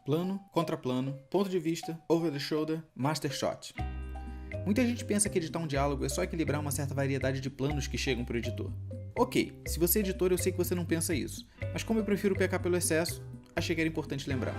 Plano, contraplano, ponto de vista, over the shoulder, master shot. Muita gente pensa que editar um diálogo é só equilibrar uma certa variedade de planos que chegam para o editor. Ok, se você é editor eu sei que você não pensa isso, mas como eu prefiro pecar pelo excesso, achei que era importante lembrar.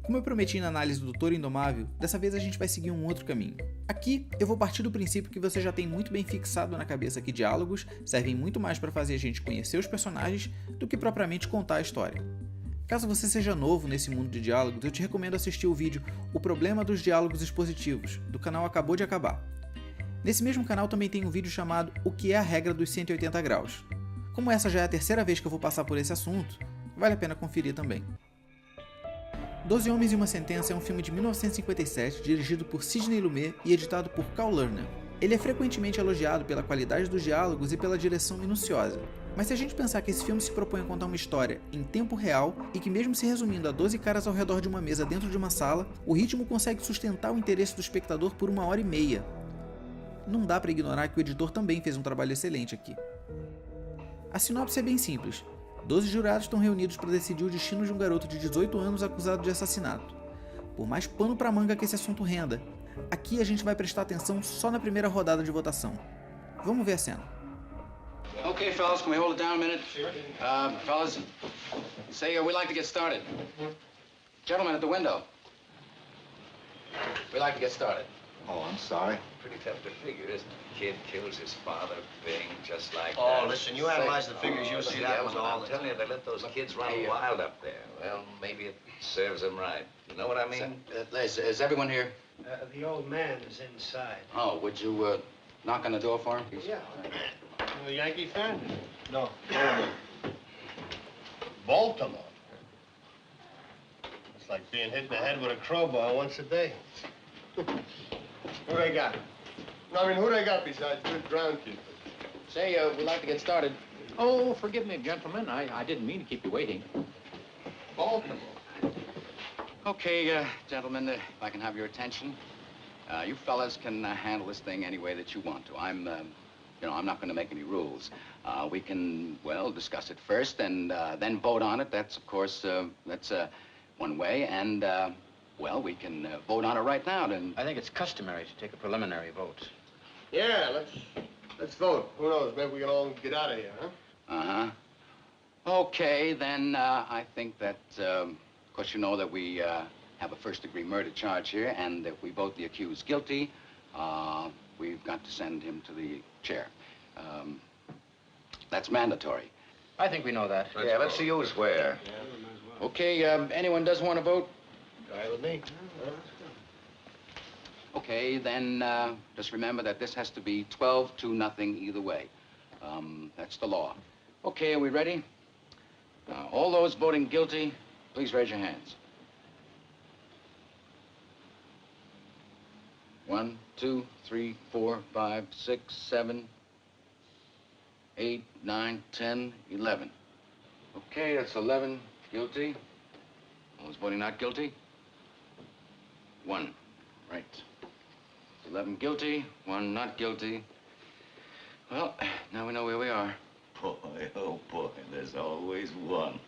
Como eu prometi na análise do Touro Indomável, dessa vez a gente vai seguir um outro caminho. Aqui, eu vou partir do princípio que você já tem muito bem fixado na cabeça que diálogos servem muito mais para fazer a gente conhecer os personagens do que propriamente contar a história. Caso você seja novo nesse mundo de diálogos, eu te recomendo assistir o vídeo O Problema dos Diálogos Expositivos, do canal Acabou de Acabar. Nesse mesmo canal também tem um vídeo chamado O que é a regra dos 180 graus. Como essa já é a terceira vez que eu vou passar por esse assunto, vale a pena conferir também. 12 Homens e uma Sentença é um filme de 1957 dirigido por Sidney Lumet e editado por Carl Lerner. Ele é frequentemente elogiado pela qualidade dos diálogos e pela direção minuciosa. Mas se a gente pensar que esse filme se propõe a contar uma história em tempo real e que mesmo se resumindo a 12 caras ao redor de uma mesa dentro de uma sala, o ritmo consegue sustentar o interesse do espectador por 1h30. Não dá para ignorar que o editor também fez um trabalho excelente aqui. A sinopse é bem simples. 12 jurados estão reunidos para decidir o destino de um garoto de 18 anos acusado de assassinato. Por mais pano pra manga que esse assunto renda, aqui a gente vai prestar atenção só na primeira rodada de votação. Vamos ver a cena. Okay, fellas, can we hold it down a minute? Fellas, say we'd like to get started. Gentlemen at the window. We'd like to get started. Oh, I'm sorry. Pretty tough to figure, isn't it? Kid kills his father, bing, just like that. Oh, listen, you analyze the figures, you'll see that was all. I'm telling you, they let those kids run wild up there. Well, maybe it serves them right. You know what I mean? Is everyone here? The old man is inside. Oh, would you knock on the door for him? Yeah. You a Yankee fan? No. Baltimore. It's like being hit in the head with a crowbar once a day. Who they got? No, I mean, who they got besides good groundkeepers? Say, we'd like to get started. Oh, forgive me, gentlemen. I didn't mean to keep you waiting. Baltimore. Okay, gentlemen, if I can have your attention. You fellas can handle this thing any way that you want to. I'm not going to make any rules. We can, well, discuss it first and then vote on it. That's, of course, that's one way. And, well, we can vote on it right now. And I think it's customary to take a preliminary vote. Yeah, let's vote. Who knows? Maybe we can all get out of here, huh? Uh-huh. Okay, then I think that, of course, you know that we have a first-degree murder charge here, and if we vote the accused guilty, we've got to send him to the chair. That's mandatory. I think we know that. Yeah, let's see who's where. Okay, anyone doesn't want to vote? Guy with me. Okay, then just remember that this has to be 12-0 either way. That's the law. Okay, are we ready? All those voting guilty, please raise your hands. 1, 2, 3, 4, 5, 6, 7, 8, 9, 10, 11. Okay, that's 11 guilty. Those voting not guilty? 1. Right. 11 guilty, 1 not guilty. Well, now we know where we are. Boy, oh boy, there's always one.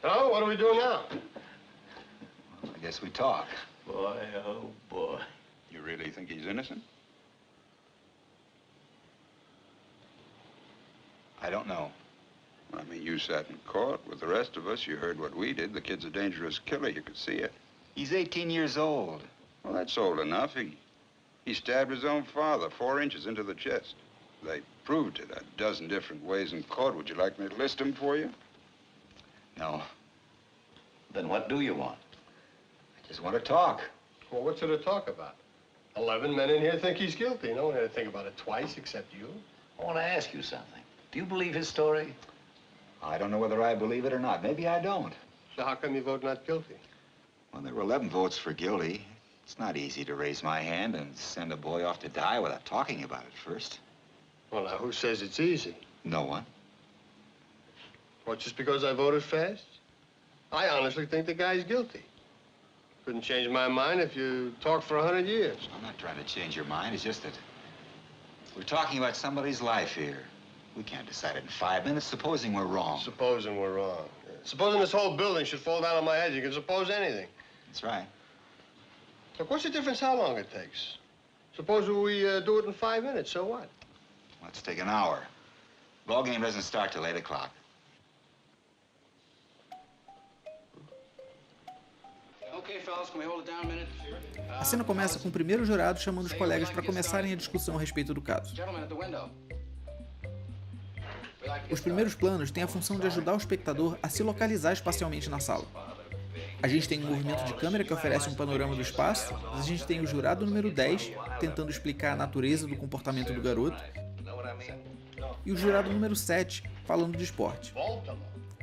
So, what are we doing now? I guess we talk. Boy, oh boy. You really think he's innocent? I don't know. I mean, you sat in court with the rest of us. You heard what we did. The kid's a dangerous killer. You could see it. He's 18 years old. Well, that's old enough. He stabbed his own father 4 inches into the chest. They proved it a dozen different ways in court. Would you like me to list them for you? No. Then what do you want? I just want to talk. Well, what's there to talk about? 11 men in here think he's guilty. No one had to think about it twice except you. I want to ask you something. Do you believe his story? I don't know whether I believe it or not. Maybe I don't. So how come you vote not guilty? Well, there were 11 votes for guilty. It's not easy to raise my hand and send a boy off to die without talking about it first. Well, now, who says it's easy? No one. What, just because I voted fast? I honestly think the guy's guilty. Couldn't change my mind if you talked for 100 years. I'm not trying to change your mind. It's just that We're talking about somebody's life here. We can't decide it in 5 minutes, supposing we're wrong. Supposing we're wrong. Supposing this whole building should fall down on my head, you can suppose anything. That's right. Look, what's the difference how long it takes? Suppose we do it in 5 minutes, so what? Let's take an hour. Ball game doesn't start till 8 o'clock. Okay, fellas, can we hold it down a minute? A cena começa com o primeiro jurado chamando os colegas para começarem a discussão a respeito do caso. Gentlemen at the window. Os primeiros planos têm a função de ajudar o espectador a se localizar espacialmente na sala. A gente tem um movimento de câmera que oferece um panorama do espaço, a gente tem o jurado número 10 tentando explicar a natureza do comportamento do garoto, e o jurado número 7 falando de esporte.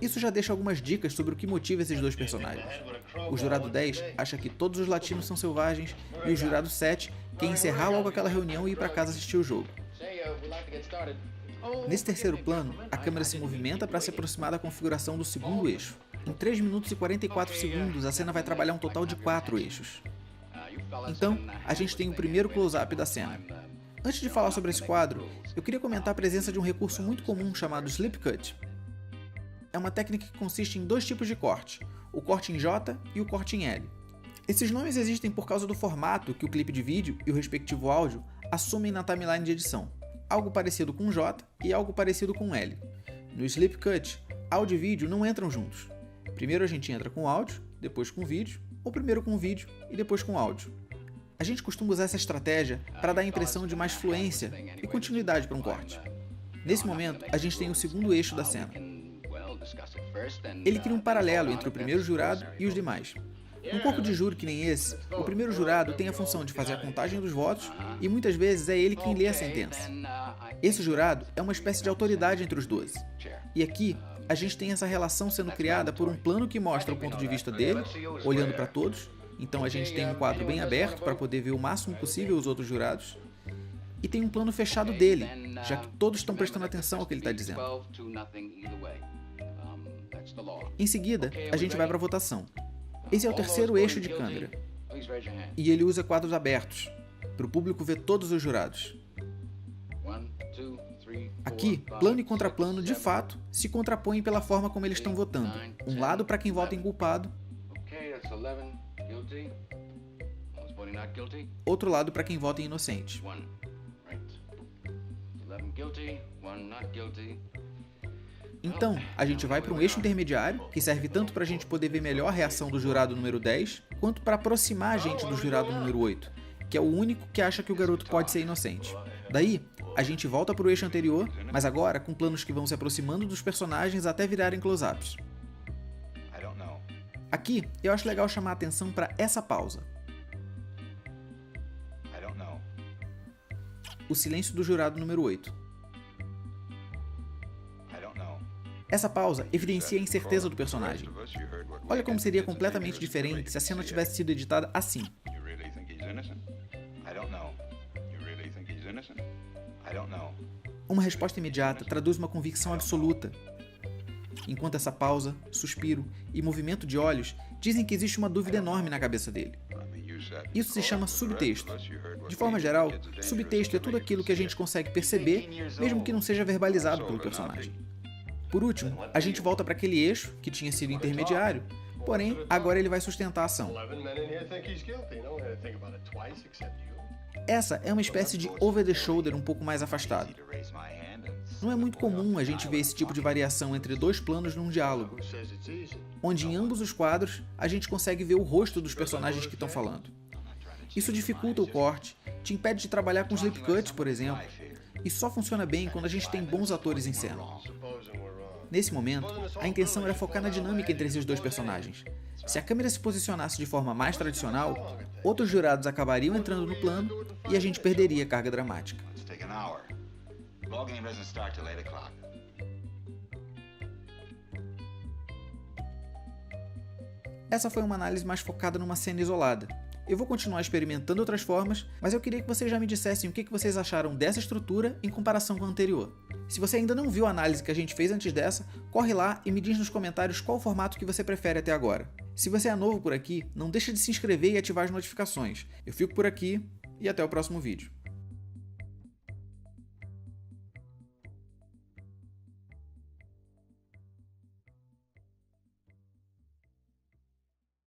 Isso já deixa algumas dicas sobre o que motiva esses dois personagens. O jurado 10 acha que todos os latinos são selvagens, e o jurado 7 quer encerrar logo aquela reunião e ir para casa assistir o jogo. Nesse terceiro plano, a câmera se movimenta para se aproximar da configuração do segundo eixo. Em 3 minutos e 44 segundos, a cena vai trabalhar um total de 4 eixos. Então, a gente tem o primeiro close-up da cena. Antes de falar sobre esse quadro, eu queria comentar a presença de um recurso muito comum chamado Slip Cut. É uma técnica que consiste em 2 tipos de corte, o corte em J e o corte em L. Esses nomes existem por causa do formato que o clipe de vídeo e o respectivo áudio assumem na timeline de edição. Algo parecido com J e algo parecido com L. No Slip Cut, áudio e vídeo não entram juntos. Primeiro a gente entra com áudio, depois com vídeo, ou primeiro com vídeo e depois com áudio. A gente costuma usar essa estratégia para dar a impressão de mais fluência e continuidade para um corte. Nesse momento, a gente tem o segundo eixo da cena. Ele cria um paralelo entre o primeiro jurado e os demais. Num corpo de júri que nem esse, o primeiro jurado tem a função de fazer a contagem dos votos e muitas vezes é ele quem lê a sentença. Esse jurado é uma espécie de autoridade entre os 12. E aqui, a gente tem essa relação sendo criada por um plano que mostra o ponto de vista dele, olhando para todos. Então a gente tem um quadro bem aberto para poder ver o máximo possível os outros jurados. E tem um plano fechado dele, já que todos estão prestando atenção ao que ele está dizendo. Em seguida, a gente vai para a votação. Esse é o terceiro eixo de câmera. E ele usa quadros abertos, para o público ver todos os jurados. Aqui, plano e contraplano, de fato, se contrapõem pela forma como eles estão votando. Um lado para quem vota em culpado, outro lado para quem vota em inocente. Então, a gente vai para um eixo intermediário, que serve tanto para a gente poder ver melhor a reação do jurado número 10, quanto para aproximar a gente do jurado número 8, que é o único que acha que o garoto pode ser inocente. Daí, a gente volta para o eixo anterior, mas agora com planos que vão se aproximando dos personagens até virarem close-ups. Aqui, eu acho legal chamar a atenção para essa pausa. O silêncio do jurado número 8. Essa pausa evidencia a incerteza do personagem. Olha como seria completamente diferente se a cena tivesse sido editada assim. Uma resposta imediata traduz uma convicção absoluta, enquanto essa pausa, suspiro e movimento de olhos dizem que existe uma dúvida enorme na cabeça dele. Isso se chama subtexto. De forma geral, subtexto é tudo aquilo que a gente consegue perceber, mesmo que não seja verbalizado pelo personagem. Por último, a gente volta para aquele eixo, que tinha sido intermediário, porém, agora ele vai sustentar a ação. Essa é uma espécie de over-the-shoulder um pouco mais afastado. Não é muito comum a gente ver esse tipo de variação entre 2 planos num diálogo, onde em ambos os quadros a gente consegue ver o rosto dos personagens que estão falando. Isso dificulta o corte, te impede de trabalhar com slip cut, por exemplo, e só funciona bem quando a gente tem bons atores em cena. Nesse momento, a intenção era focar na dinâmica entre esses 2 personagens. Se a câmera se posicionasse de forma mais tradicional, outros jurados acabariam entrando no plano e a gente perderia a carga dramática. Essa foi uma análise mais focada numa cena isolada. Eu vou continuar experimentando outras formas, mas eu queria que vocês já me dissessem o que vocês acharam dessa estrutura em comparação com a anterior. Se você ainda não viu a análise que a gente fez antes dessa, corre lá e me diz nos comentários qual o formato que você prefere até agora. Se você é novo por aqui, não deixa de se inscrever e ativar as notificações. Eu fico por aqui e até o próximo vídeo.